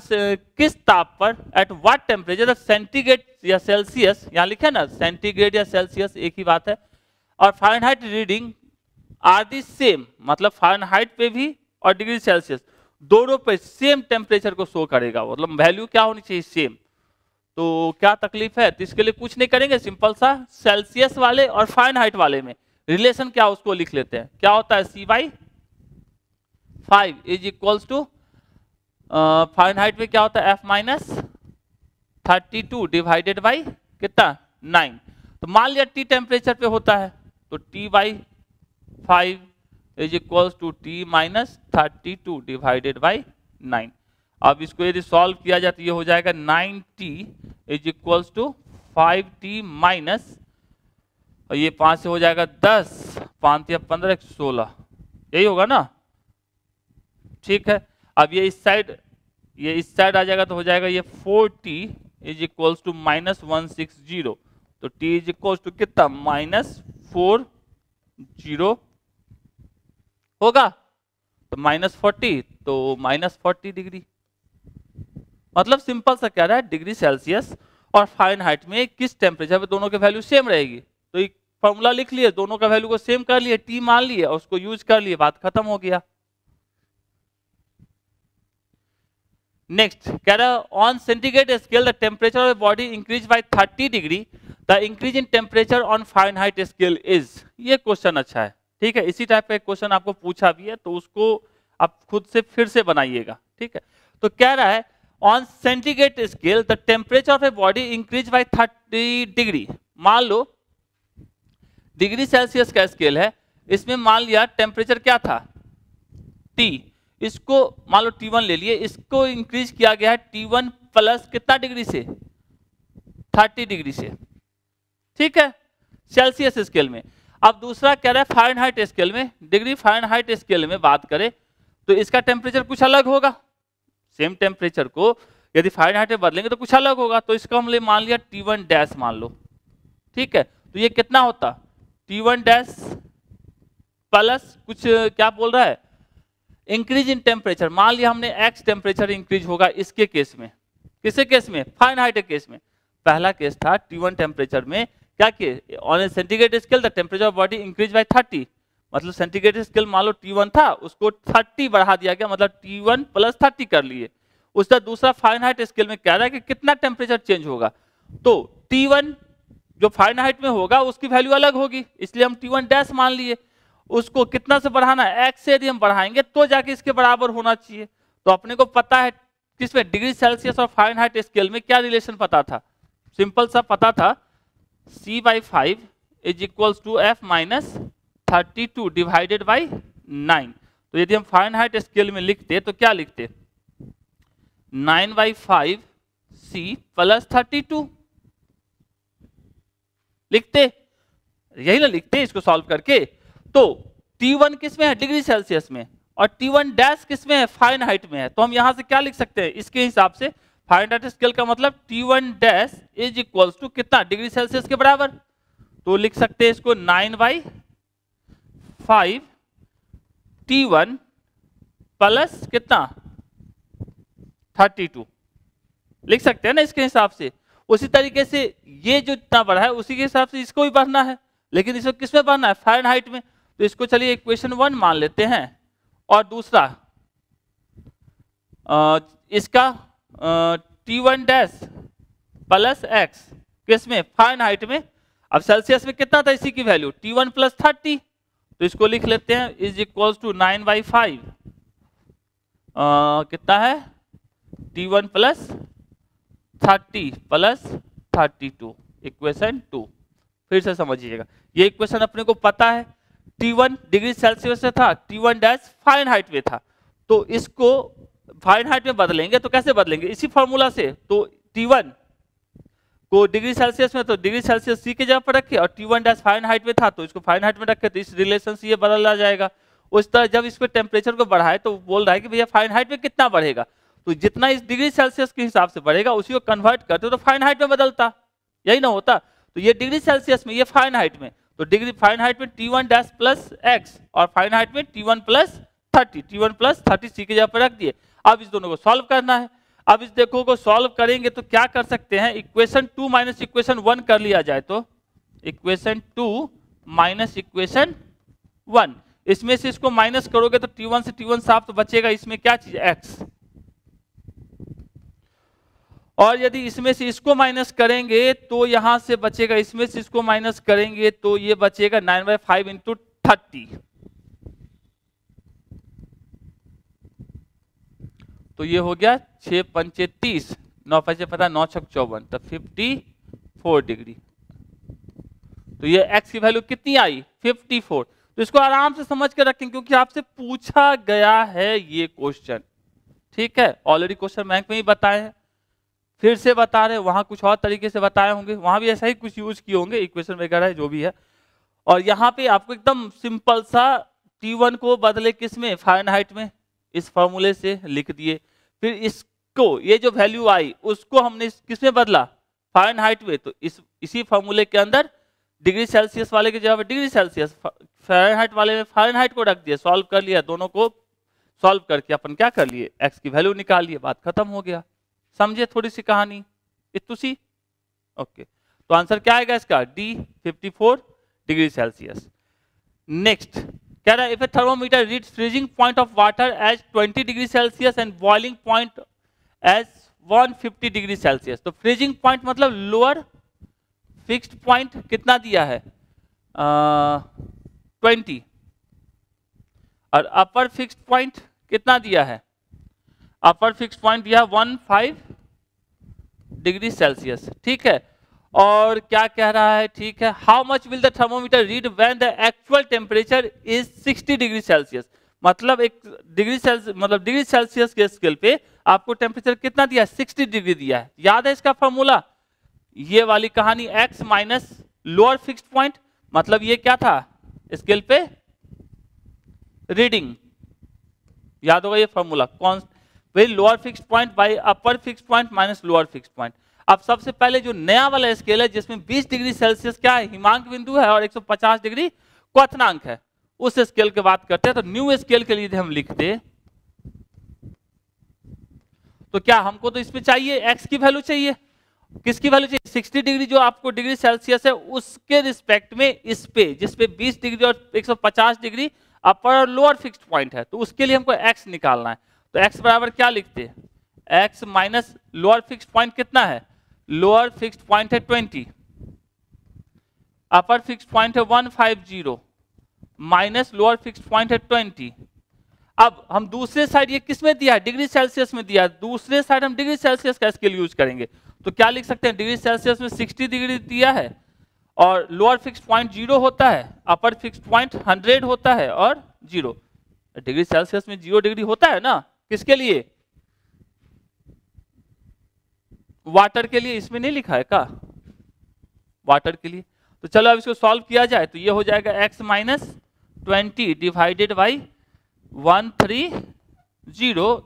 किस ताप पर, एट व्हाट टेम्परेचर, सेंटीग्रेड या सेल्सियस, यहाँ लिखे ना सेंटीग्रेड या सेल्सियस एक ही बात है, और Fahrenheit reading are the same, मतलब फ़ारेनहाइट पे भी और डिग्री सेल्सियस दोनों पे सेम टेम्परेचर को शो करेगा, मतलब वैल्यू क्या होनी चाहिए, सेम। तो क्या तकलीफ है, तो इसके लिए कुछ नहीं करेंगे, सिंपल सा सेल्सियस वाले और फ़ारेनहाइट वाले में रिलेशन क्या उसको लिख लेते हैं, क्या होता है C/5 is equals to Fahrenheit में क्या होता है F-32 डिवाइडेड बाई कितना 9। तो मान लिया T टेम्परेचर पे होता है तो T/5 is equals to T-32 divided by 9। अब इसको यदि सॉल्व किया जाए तो ये हो जाएगा 9T is equals to 5T minus, और ये 5 से हो जाएगा 10, 5 या 15 16, यही होगा ना, ठीक है। अब ये इस साइड आ जाएगा तो हो जाएगा ये 4T इज इक्वल्स टू -160, तो T इज इक्वल्स टू कितना -40 होगा, तो -40, तो -40 डिग्री, मतलब सिंपल सा कह रहा है डिग्री सेल्सियस और फ़ारेनहाइट में किस टेम्परेचर पे दोनों की वैल्यू सेम रहेगी। तो एक फॉर्मूला लिख लिए, दोनों का वैल्यू को सेम कर लिए, T मान लिए और उसको यूज कर लिए, बात खत्म हो गया। नेक्स्ट कह रहा है on centigrade scale the temperature of body increase by 30 degree, the increase in temperature on Fahrenheit scale is. ये क्वेश्चन अच्छा है, ठीक है, इसी टाइप का एक क्वेश्चन आपको पूछा भी है तो उसको आप खुद से फिर से बनाइएगा, ठीक है। तो कह रहा है on centigrade scale the temperature of a body increase by 30 degree. मान लो डिग्री सेल्सियस का स्केल है, इसमें मान लिया टेम्परेचर क्या था T, इसको मान लो T1 ले लिए, इसको इंक्रीज किया गया है T1 प्लस कितना डिग्री से 30 डिग्री से, ठीक है, सेल्सियस स्केल में। अब दूसरा कह रहा है फ़ारेनहाइट स्केल में, डिग्री फ़ारेनहाइट स्केल में बात करें तो इसका टेम्परेचर कुछ अलग होगा, सेम टेम्परेचर को यदि फ़ारेनहाइट में बदलेंगे तो कुछ अलग होगा, तो इसको हम मान लिया T1 डैश मान लो, ठीक है। तो ये कितना होता T1 डैश प्लस कुछ क्या बोल रहा है इंक्रीज इन टेम्परेचर, मान लिया हमने X टेम्परेचर इंक्रीज होगा इसके केस में, किसके केस में फ़ारेनहाइट के केस में। पहला केस था T1 टेम्परेचर में क्या किए on A centigrade scale the temperature of body increase by 30, मतलब सेंटीग्रेड स्केल मान लो T1 था उसको 30 बढ़ा दिया गया, मतलब T1 प्लस 30 कर लिए। उसका दूसरा फ़ारेनहाइट स्केल में कह रहा है कि कितना टेम्परेचर चेंज होगा, तो T1 जो फ़ारेनहाइट में होगा उसकी वैल्यू अलग होगी, इसलिए हम T1 डैश मान लिए। उसको कितना से बढ़ाना है, X से यदि हम बढ़ाएंगे तो जाके इसके बराबर होना चाहिए। तो अपने को पता है किसमें डिग्री सेल्सियस और फ़ारेनहाइट स्केल में क्या रिलेशन पता था, सिंपल सा पता था C/5 is equals to F-32 divided by 9। तो यदि हम फ़ारेनहाइट स्केल में लिखते तो क्या लिखते 9/5 C प्लस 32 लिखते, यही ना लिखते इसको सॉल्व करके। तो T1 किस में है डिग्री सेल्सियस में और T1 डैश किस में है फ़ारेनहाइट में है, तो हम यहां से क्या लिख सकते हैं इसके हिसाब से फ़ारेनहाइट स्केल का मतलब T1 dash is equals to कितना डिग्री सेल्सियस के बराबर, तो लिख सकते हैं इसको 9/5 T1 प्लस कितना 32 लिख सकते हैं ना इसके हिसाब से। उसी तरीके से ये जो इतना बढ़ा है उसी के हिसाब से इसको भी बढ़ना है, लेकिन इसको किस में बढ़ना है फ़ारेनहाइट में, तो इसको चलिए इक्वेशन 1 मान लेते हैं। और दूसरा इसका T1 डैश प्लस X किस में फ़ारेनहाइट में, अब सेल्सियस में कितना था इसी की वैल्यू T1 प्लस 30, तो इसको लिख लेते हैं इज इक्वल्स टू 9/5 कितना है T1 प्लस 30 प्लस 32 इक्वेशन 2। फिर से समझिएगा ये इक्वेशन अपने को पता है T1 डिग्री सेल्सियस से था, T1 डैश फ़ारेनहाइट में था, तो इसको फ़ारेनहाइट में बदलेंगे तो कैसे बदलेंगे इसी फॉर्मूला से। तो T1 को डिग्री सेल्सियस में तो डिग्री सेल्सियस C की जगह पर रखे और T1 डैश फ़ारेनहाइट में था तो इसको फ़ारेनहाइट में रखे, तो इस रिलेशन से ये बदला जाएगा। उस तरह जब इसको टेम्परेचर को बढ़ाए तो बोल रहा है कि भैया फारेनहाइट में कितना बढ़ेगा, तो जितना इस डिग्री सेल्सियस के हिसाब से बढ़ेगा उसी को कन्वर्ट करते तो फारेनहाइट में बदलता, यही ना होता। तो ये डिग्री सेल्सियस में, ये फारेनहाइट में, तो डिग्री फारेनहाइट में T1 डैश प्लस एक्स और फारेनहाइट में T1 प्लस 30, T1 प्लस 30 सी की जगह पर रख दिए। अब इस दोनों को सॉल्व करना है। अब इस देखो को सॉल्व करेंगे तो क्या कर सकते हैं, इक्वेशन 2 माइनस इक्वेशन 1 कर लिया जाए तो इक्वेशन 2 माइनस इक्वेशन 1, इसमें से इसको माइनस करोगे तो T1 से T1 साफ तो बचेगा, इसमें क्या चीज x, और यदि इसमें से इसको माइनस करेंगे तो यहां से बचेगा, इसमें से इसको माइनस करेंगे तो ये बचेगा 9/5 इंटू 30, तो ये हो गया 6 पंचे 30, 9 पंचे पता 9 छक 54, तो 54 डिग्री। तो ये x की वैल्यू कितनी आई 54। तो इसको आराम से समझ के रखें क्योंकि आपसे पूछा गया है ये क्वेश्चन, ठीक है। ऑलरेडी क्वेश्चन बैंक में ही बताए हैं, फिर से बता रहे, वहां कुछ और तरीके से बताए होंगे, वहां भी ऐसा ही कुछ यूज किए होंगे, इक्वेशन वगैरह जो भी है। और यहाँ पे आपको एकदम सिंपल सा T1 को बदले किसमें, फारेनहाइट में, इस फॉर्मूले से लिख दिए। फिर इसको ये जो वैल्यू आई उसको हमने किसमें बदला, फारेनहाइट में, तो इसी फॉर्मूले के अंदर डिग्री सेल्सियस वाले की जगह पर डिग्री सेल्सियस, फारेनहाइट वाले में फारेनहाइट को रख दिया, सॉल्व कर लिया, दोनों को सॉल्व करके अपन क्या कर लिए, x की वैल्यू निकाल लिए, बात खत्म हो गया। समझे थोड़ी सी कहानी इतु सी, ओके। तो आंसर क्या आएगा इसका, D 54 डिग्री सेल्सियस। नेक्स्ट कह रहा है if a thermometer reads freezing point of water as 20 degree Celsius and boiling point as 150 degree Celsius. तो फ्रीजिंग पॉइंट मतलब लोअर फिक्स्ड पॉइंट कितना दिया है 20, और अपर फिक्स्ड पॉइंट कितना दिया है, अपर फिक्स्ड पॉइंट दिया 15 डिग्री सेल्सियस, ठीक है। और क्या कह रहा है, ठीक है, how much will the thermometer read when the actual temperature is 60 degree Celsius. मतलब एक डिग्री सेल्सियस, मतलब डिग्री सेल्सियस के स्केल पे आपको टेम्परेचर कितना दिया है 60 डिग्री दिया है, याद है इसका फॉर्मूला, ये वाली कहानी x minus lower fixed point, मतलब ये क्या था स्केल पे रीडिंग, याद होगा ये फॉर्मूला, कौन, वही lower fixed point by upper fixed point minus lower fixed point. अब सबसे पहले जो नया वाला स्केल है जिसमें 20 डिग्री सेल्सियस क्या है हिमांक बिंदु है और 150 डिग्री क्वथनांक है, उस स्केल की बात करते हैं। तो न्यू स्केल के लिए हम लिखते, तो क्या हमको तो इसमें चाहिए x की वैल्यू चाहिए, किसकी वैल्यू चाहिए 60 डिग्री जो आपको डिग्री सेल्सियस है उसके रिस्पेक्ट में, इस पे जिसपे 20 डिग्री और 150 डिग्री अपर और लोअर फिक्स्ड पॉइंट है, तो उसके लिए हमको x निकालना है। तो x बराबर क्या लिखते हैं, x minus lower fixed point कितना है, लोअर फिक्स्ड पॉइंट है 20, अपर फिक्स्ड पॉइंट है 150 माइनस लोअर फिक्स्ड पॉइंट है 20। अब हम दूसरे साइड ये किस में दिया है, डिग्री सेल्सियस में दिया है, दूसरे साइड हम डिग्री सेल्सियस का स्केल यूज करेंगे। तो क्या लिख सकते हैं, डिग्री सेल्सियस में 60 डिग्री दिया है और लोअर फिक्स्ड पॉइंट 0 होता है, अपर फिक्स्ड पॉइंट 100 होता है और 0। डिग्री सेल्सियस में 0 डिग्री होता है ना, किसके लिए, वाटर के लिए, इसमें नहीं लिखा है का, वाटर के लिए। तो चलो अब इसको सॉल्व किया जाए, तो ये हो जाएगा x minus 20 divided by 130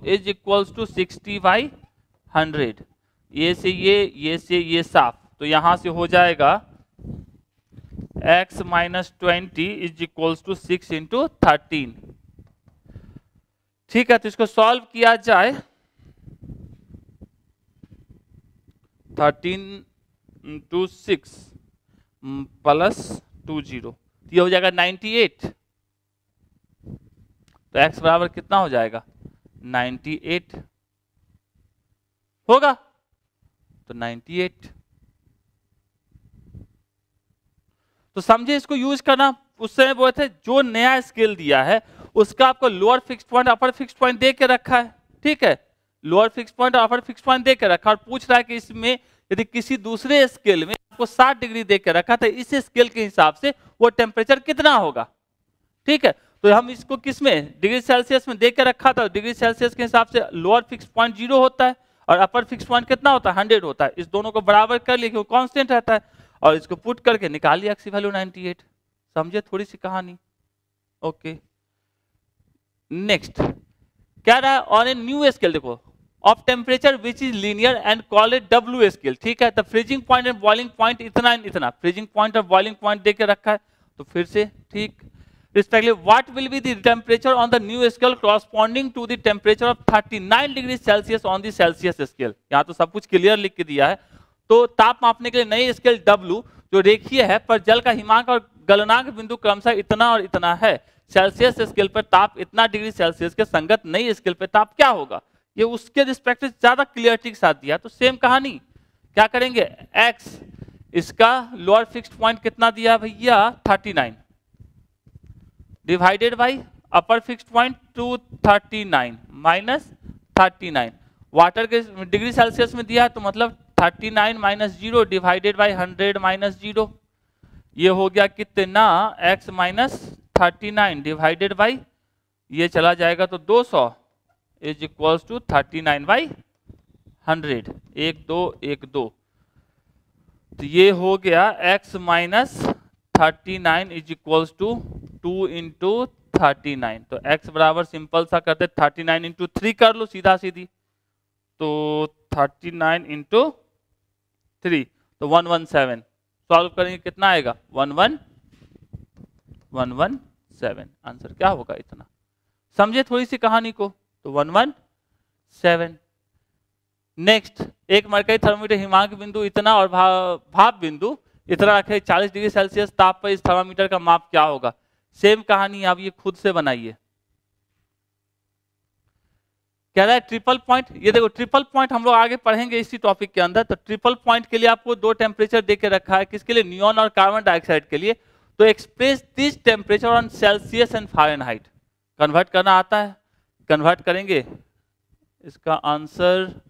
is equals to 60/100। ये से ये साफ, तो यहां से हो जाएगा x minus 20 is equals to 6 into 13, ठीक है। तो इसको सॉल्व किया जाए, 13 इंटू 6 प्लस 20, ये हो जाएगा 98। तो x बराबर कितना हो जाएगा 98 होगा, तो 98। तो समझे इसको यूज करना, उस समय बोले थे जो नया स्केल दिया है उसका आपको लोअर फिक्स्ड पॉइंट अपर फिक्स्ड पॉइंट दे के रखा है, ठीक है, लोअर फिक्स्ड पॉइंट और अपर फिक्स्ड पॉइंट दे के रखा, और पूछ रहा है कि इसमें यदि किसी दूसरे स्केल में आपको 60 डिग्री दे के रखा था, इस स्केल के हिसाब से वो टेम्परेचर कितना होगा, ठीक है। तो हम इसको किसमें डिग्री सेल्सियस में दे के रखा था, डिग्री सेल्सियस के हिसाब से लोअर फिक्स्ड पॉइंट 0 होता है और अपर फिक्स्ड पॉइंट कितना होता है 100 होता है, इस दोनों को बराबर कर लिए क्योंकि कांस्टेंट रहता है, और इसको पुट करके निकाल लिया x की वैल्यू 98। समझे थोड़ी सी कहानी, ओके। नेक्स्ट क्या रहा है, ऑन ए न्यू स्केल देखो of temperature which is linear and call it W scale, ठीक है। तो freezing point and boiling point इतना इतना, फ्रीजिंग पॉइंट और बॉइलिंग पॉइंट दे के रखा है, तो फिर से ठीक। Respectively what will be the temperature on the new scale corresponding to the temperature of 39 degree Celsius on the Celsius scale. यहाँ तो सब कुछ क्लियर लिख के दिया है। तो ताप मापने के लिए नई स्केल W जो रेखीय है पर जल का हिमांक और गलनांक बिंदु क्रमशः इतना और इतना है, सेल्सियस स्केल पर ताप इतना डिग्री सेल्सियस के संगत नई स्केल पर ताप क्या होगा, ये उसके रिस्पेक्ट ज्यादा क्लियरिटी के साथ दिया। तो सेम कहानी क्या करेंगे, x इसका लोअर फिक्स्ड पॉइंट कितना दिया भैया 39 divided by upper fixed point 239 minus 39, water के डिग्री सेल्सियस में दिया तो मतलब 39 माइनस 0 डिवाइडेड बाई 100 माइनस 0, ये हो गया कितना x माइनस 39 डिवाइडेड बाई ये चला जाएगा तो 200 इज इक्वल्स टू 39 बाई 100, 1 2 1 2, तो ये हो गया x minus 39 is equals to 2 into 39। तो x बराबर सिंपल सा करते 39 इंटू 3 कर लो सीधा सीधी, तो 39 इंटू 3 तो 117, सॉल्व करेंगे कितना आएगा 117, आंसर क्या होगा इतना। समझे थोड़ी सी कहानी को, तो 117। नेक्स्ट एक मरकरी थर्मोमीटर हिमांक बिंदु इतना और भाप बिंदु इतना रखे 40 डिग्री सेल्सियस ताप पर इस थर्मामीटर का माप क्या होगा। सेम कहानी आप ये खुद से बनाइए। कह रहा है ट्रिपल पॉइंट, ये देखो ट्रिपल पॉइंट हम लोग आगे पढ़ेंगे इसी टॉपिक के अंदर। तो ट्रिपल पॉइंट के लिए आपको दो टेम्परेचर दे के रखा है, किसके लिए, नियॉन और कार्बन डाइऑक्साइड के लिए। तो express this temperature on Celsius and Fahrenheit, convert करना आता है, कन्वर्ट करेंगे। इसका आंसर,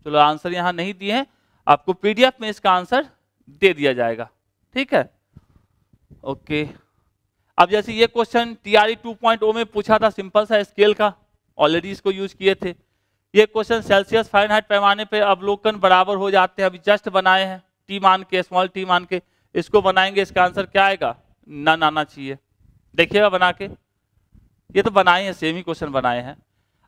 चलो आंसर यहाँ नहीं दिए हैं, आपको पीडीएफ में इसका आंसर दे दिया जाएगा, ठीक है। ओके, अब जैसे ये क्वेश्चन TRE 2.0 में पूछा था, सिंपल सा स्केल का, ऑलरेडी इसको यूज किए थे। ये क्वेश्चन सेल्सियस फ़ारेनहाइट पैमाने पे अवलोकन बराबर हो जाते हैं, अभी जस्ट बनाए हैं, टी मान के, स्मॉल टी मान के, इसको बनाएंगे। इसका आंसर क्या आएगा, नन आना चाहिए। देखिएगा बना के, ये तो बनाए हैं, सेम ही क्वेश्चन बनाए हैं।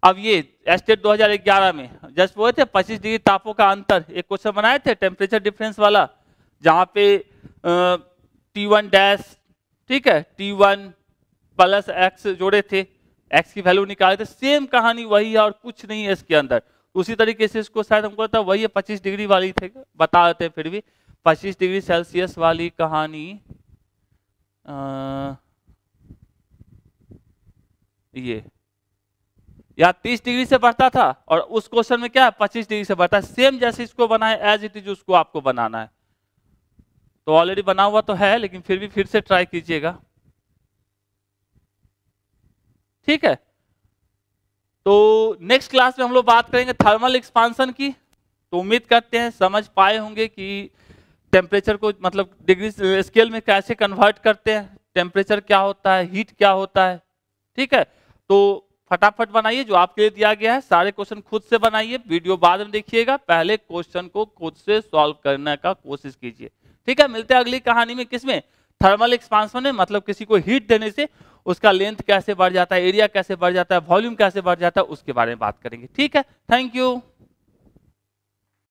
अब ये एस्टेट 2011 में जस्ट वो थे 25 डिग्री तापों का अंतर, एक क्वेश्चन बनाए थे टेम्परेचर डिफरेंस वाला, जहाँ पे T1 डैश, ठीक है, T1 प्लस x जोड़े थे, x की वैल्यू निकाले थे। सेम कहानी वही है और कुछ नहीं है इसके अंदर। उसी तरीके से इसको शायद हमको लगता है वही है, 25 डिग्री वाली थे, बता देते हैं फिर भी 25 डिग्री सेल्सियस वाली कहानी। ये या 30 डिग्री से बढ़ता था और उस क्वेश्चन में क्या है 25 डिग्री से बढ़ता है। सेम जैसे इसको बनाए एज इट इज उसको आपको बनाना है। तो ऑलरेडी बना हुआ तो है, लेकिन फिर भी फिर से ट्राई कीजिएगा, ठीक है। तो नेक्स्ट क्लास में हम लोग बात करेंगे थर्मल एक्सपांशन की। तो उम्मीद करते हैं समझ पाए होंगे कि टेम्परेचर को मतलब डिग्री स्केल में कैसे कन्वर्ट करते हैं, टेम्परेचर क्या होता है, हीट क्या होता है, ठीक है। तो फटाफट बनाइए जो आपके लिए दिया गया है, सारे क्वेश्चन खुद से बनाइए, वीडियो बाद में देखिएगा, पहले क्वेश्चन को खुद से सॉल्व करने का कोशिश कीजिए, ठीक है। मिलते हैं अगली कहानी में, किसमें, थर्मल एक्सपांशन में, मतलब किसी को हीट देने से उसका लेंथ कैसे बढ़ जाता है, एरिया कैसे बढ़ जाता है, वॉल्यूम कैसे बढ़ जाता है, उसके बारे में बात करेंगे, ठीक है। Thank you.